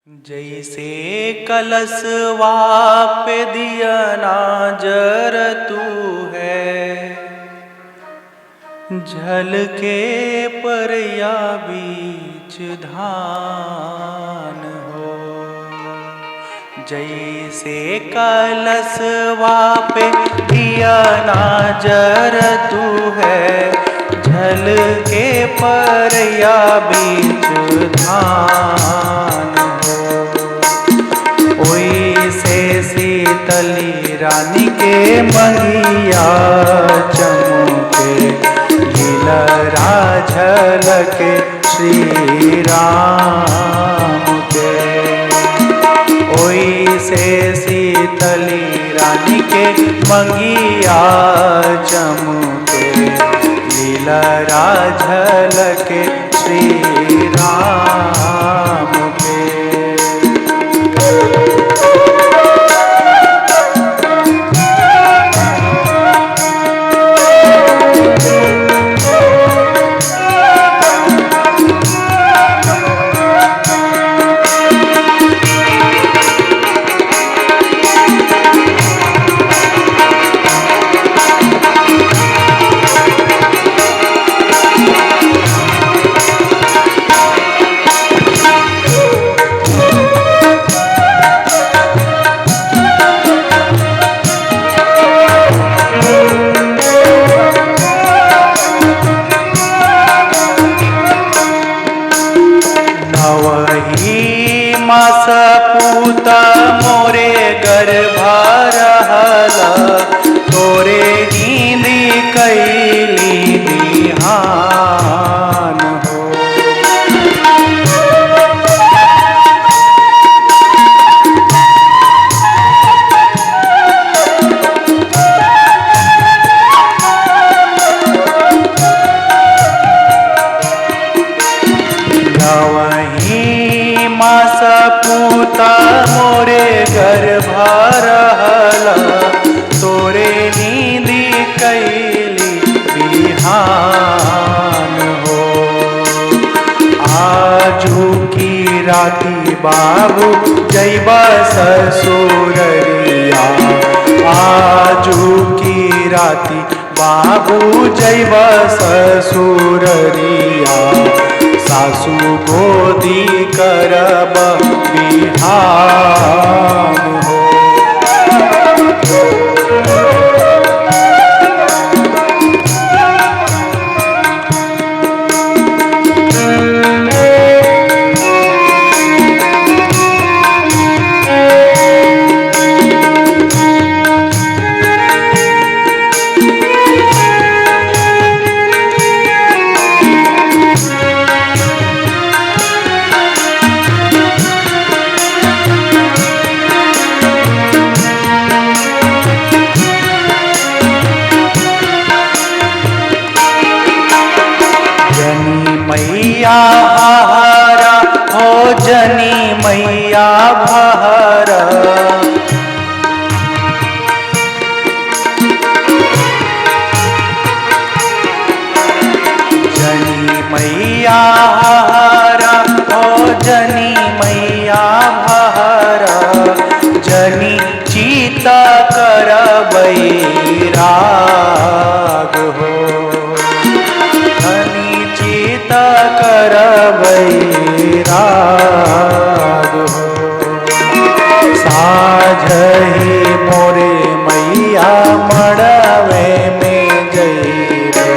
जैसे कलशवा पे दिया नाजर तू है, झलके पर या बीच धान हो। जैसे कलशवा पे दिया नाजर तू है, झलके पर या बीच धान हो। ओइसे शीतली रानी के मंगिया चमके, लीलरा झलके श्री राम के। ओइसे शीतली रानी के मंगिया चमके, लीलरा झलके श्री राम के। मास पूत मोरे गर्भा रहला, तोरे नींदी कैली बिहान हो। मास पूता मोरे गर्भा रहला, तोरे नींदी कैली बिहान हो। आजू की राती बाबू जैबा ससुररिया, आजू की राती बाबू जैबा ससुररिया। सासू गोदी करब बिहान हो। मैया हारा हो जनी मैया भरा, जनी मैया हारा हो जनी मैया भरा। जनी चीता कर बैराग हो, कर बैराग हो। साझही मोरे मैया मड़वे में जइबे,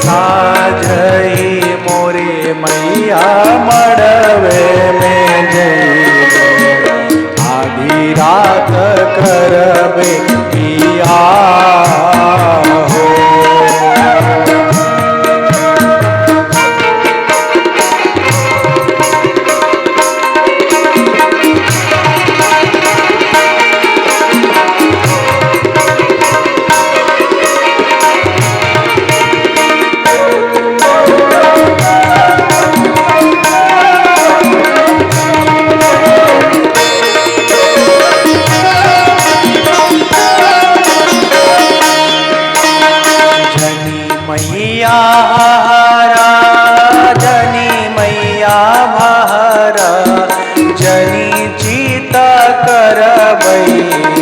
साझही मोरे मैया मड़वे में जइबे। आधी रात करबे बियाह हो।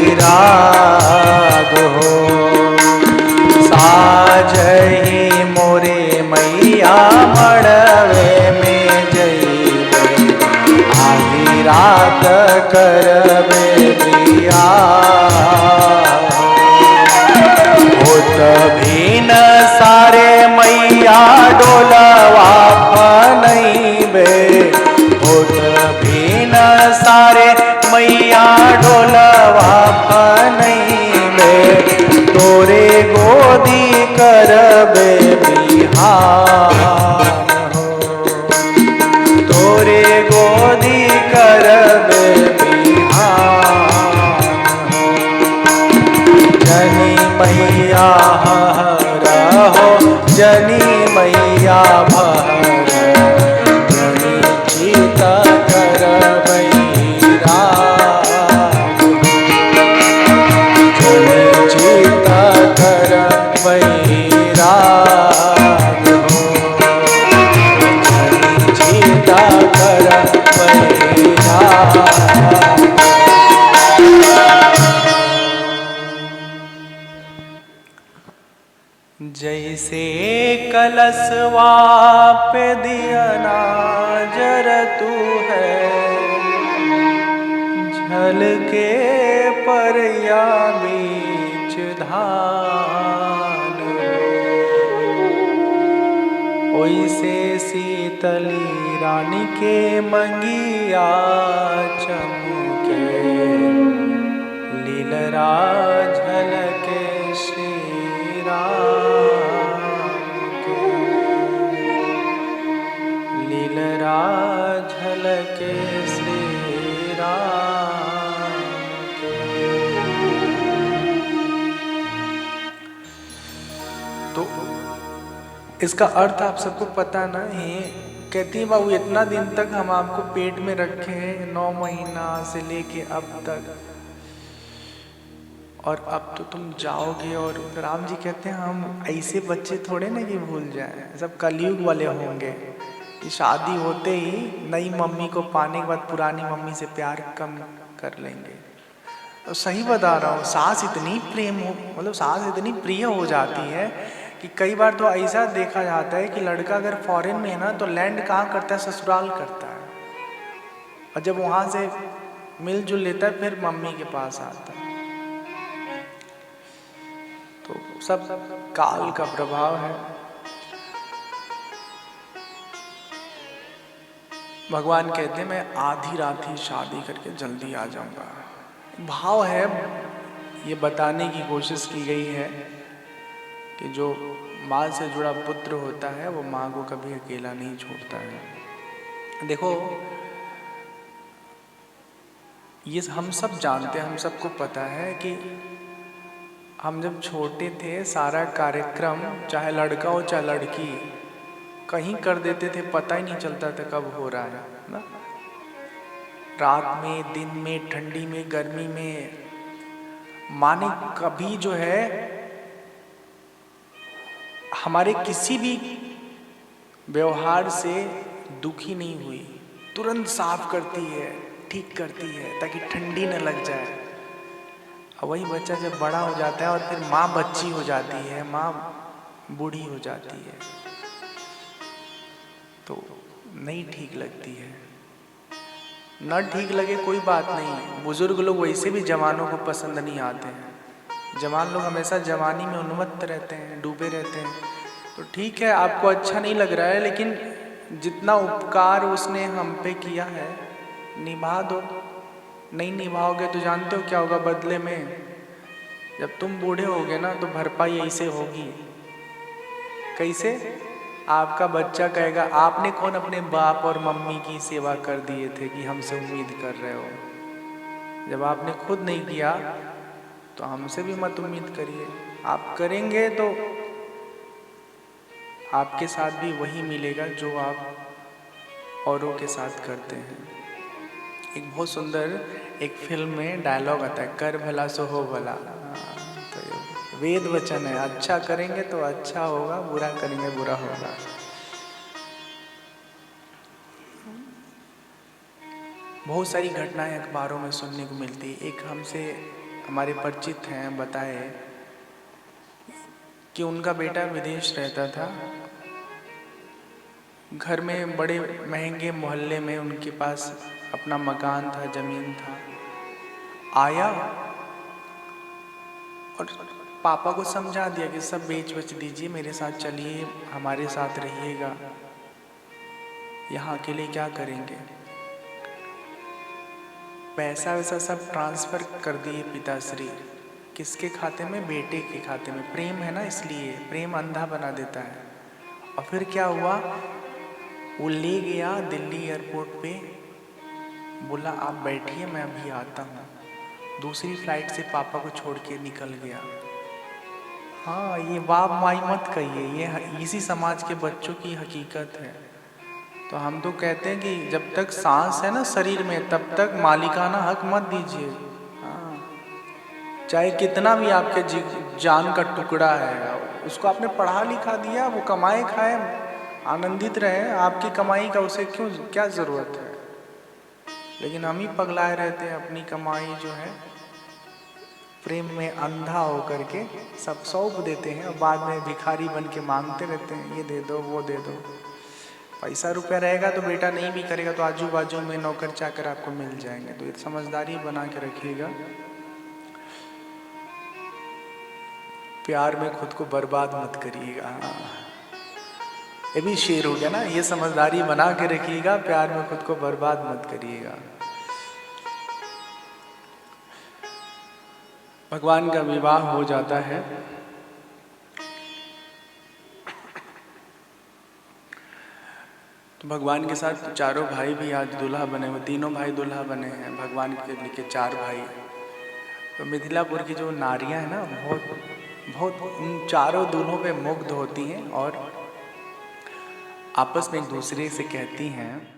वैराग हो। साजही मोरे मैया मड़वे में जइबे, आधी रात करबे बियाह। होत भीन सारे मैया डोलवा फनैबे, होत भीन सारे मैया डोलवा फनैबे, तोरे गोदी करबे बिहान हो, तोरे गोदी करबे बिहान हो। जनी मैया रहो, जनी मैया भर, जनी चिता करबै राग, जनी चिता करबै राग हो, जनी चिता करबै राग। जैसे कलशवा पे दिया ना जरतू है, झलके परया बीच धान, ओइसे शीतली रानी के मंगिया चमके, लीलरा झलके श्री राम के, लीलरा झलके श्री राम के। तो इसका अर्थ आप सबको पता ना है। कहती है बाबू इतना दिन तक हम आपको पेट में रखे हैं, 9 महीना से लेके अब तक, और अब तो तुम जाओगे। और राम जी कहते हैं हम ऐसे बच्चे थोड़े ना कि भूल जाएं, सब कलयुग वाले होंगे कि शादी होते ही नई मम्मी को पाने के बाद पुरानी मम्मी से प्यार कम कर लेंगे। तो सही बता रहा हूँ, सास इतनी प्रेम हो, मतलब सास इतनी प्रिय हो जाती है कि कई बार तो ऐसा देखा जाता है कि लड़का अगर फॉरेन में है ना तो लैंड कहाँ करता है, ससुराल करता है, और जब वहाँ से मिलजुल लेता है फिर मम्मी के पास आता है। तो सब काल का प्रभाव है। भगवान कहते हैं मैं आधी रात ही शादी करके जल्दी आ जाऊंगा। भाव है, ये बताने की कोशिश की गई है कि जो माँ से जुड़ा पुत्र होता है वो माँ को कभी अकेला नहीं छोड़ता है। देखो ये हम सब जानते हैं, हम सबको पता है कि हम जब छोटे थे सारा कार्यक्रम चाहे लड़का हो चाहे लड़की कहीं कर देते थे, पता ही नहीं चलता था कब हो रहा है ना। रात में, दिन में, ठंडी में, गर्मी में, माने कभी जो है हमारे किसी भी व्यवहार से दुखी नहीं हुई, तुरंत साफ करती है, ठीक करती है ताकि ठंडी न लग जाए। और वही बच्चा जब बड़ा हो जाता है और फिर माँ बच्ची हो जाती है, माँ बूढ़ी हो जाती है, तो नहीं ठीक लगती है। न ठीक लगे कोई बात नहीं, बुजुर्ग लोग वैसे भी जवानों को पसंद नहीं आते हैं। जवान लोग हमेशा जवानी में उन्मत्त रहते हैं, डूबे रहते हैं। तो ठीक है, आपको अच्छा नहीं लग रहा है, लेकिन जितना उपकार उसने हम पे किया है निभा दो। नहीं निभाओगे तो जानते हो क्या होगा बदले में? जब तुम बूढ़े होगे ना तो भरपाई ऐसे होगी। कैसे? आपका बच्चा कहेगा आपने कौन अपने बाप और मम्मी की सेवा कर दिए थे कि हमसे उम्मीद कर रहे हो। जब आपने खुद नहीं किया तो हमसे भी मत उम्मीद करिए। आप करेंगे तो आपके साथ भी वही मिलेगा जो आप औरों के साथ करते हैं। एक बहुत सुंदर एक फिल्म में डायलॉग आता है, कर भला सो हो भला। तो वेद वचन है, अच्छा करेंगे तो अच्छा होगा, बुरा करेंगे बुरा होगा। बहुत सारी घटनाएं अखबारों में सुनने को मिलती। एक हमसे हमारे परिचित हैं बताए कि उनका बेटा विदेश रहता था, घर में बड़े महंगे मोहल्ले में उनके पास अपना मकान था, ज़मीन था। आया और पापा को समझा दिया कि सब बेच बच दीजिए, मेरे साथ चलिए, हमारे साथ रहिएगा, यहाँ अकेले क्या करेंगे। पैसा वैसा सब ट्रांसफ़र कर दिए पिताश्री। किसके खाते में? बेटे के खाते में। प्रेम है ना, इसलिए प्रेम अंधा बना देता है। और फिर क्या हुआ, वो ले गया दिल्ली एयरपोर्ट पे, बोला आप बैठिए मैं अभी आता हूँ। दूसरी फ्लाइट से पापा को छोड़ के निकल गया। हाँ, ये बाप माई मत कहिए, ये इसी समाज के बच्चों की हकीकत है। तो हम तो कहते हैं कि जब तक सांस है ना शरीर में, तब तक मालिकाना हक मत दीजिए। हाँ, चाहे कितना भी आपके जान का टुकड़ा है, उसको आपने पढ़ा लिखा दिया, वो कमाए खाए आनंदित रहे, आपकी कमाई का उसे क्यों, क्या ज़रूरत है। लेकिन हम ही पगलाए रहते हैं, अपनी कमाई जो है प्रेम में अंधा हो करके सब सौंप देते हैं और बाद में भिखारी बन के मांगते रहते हैं, ये दे दो वो दे दो। पैसा रुपया रहेगा तो बेटा नहीं भी करेगा तो आजू बाजू में नौकर चाकर आपको मिल जाएंगे। तो ये समझदारी बना के रखिएगा। प्यार में खुद को बर्बाद मत करिएगा। ये भी शेर हो गया ना, ये समझदारी बना के रखिएगा, प्यार में खुद को बर्बाद मत करिएगा। भगवान का विवाह हो जाता है, तो भगवान के साथ चारों भाई भी आज दूल्हा बने हुए, तीनों भाई दूल्हा बने हैं भगवान के लिए, चार भाई। तो मिथिलापुर की जो नारियां हैं ना, बहुत उन चारों दूल्हों पे मुग्ध होती हैं और आपस में एक दूसरे से कहती हैं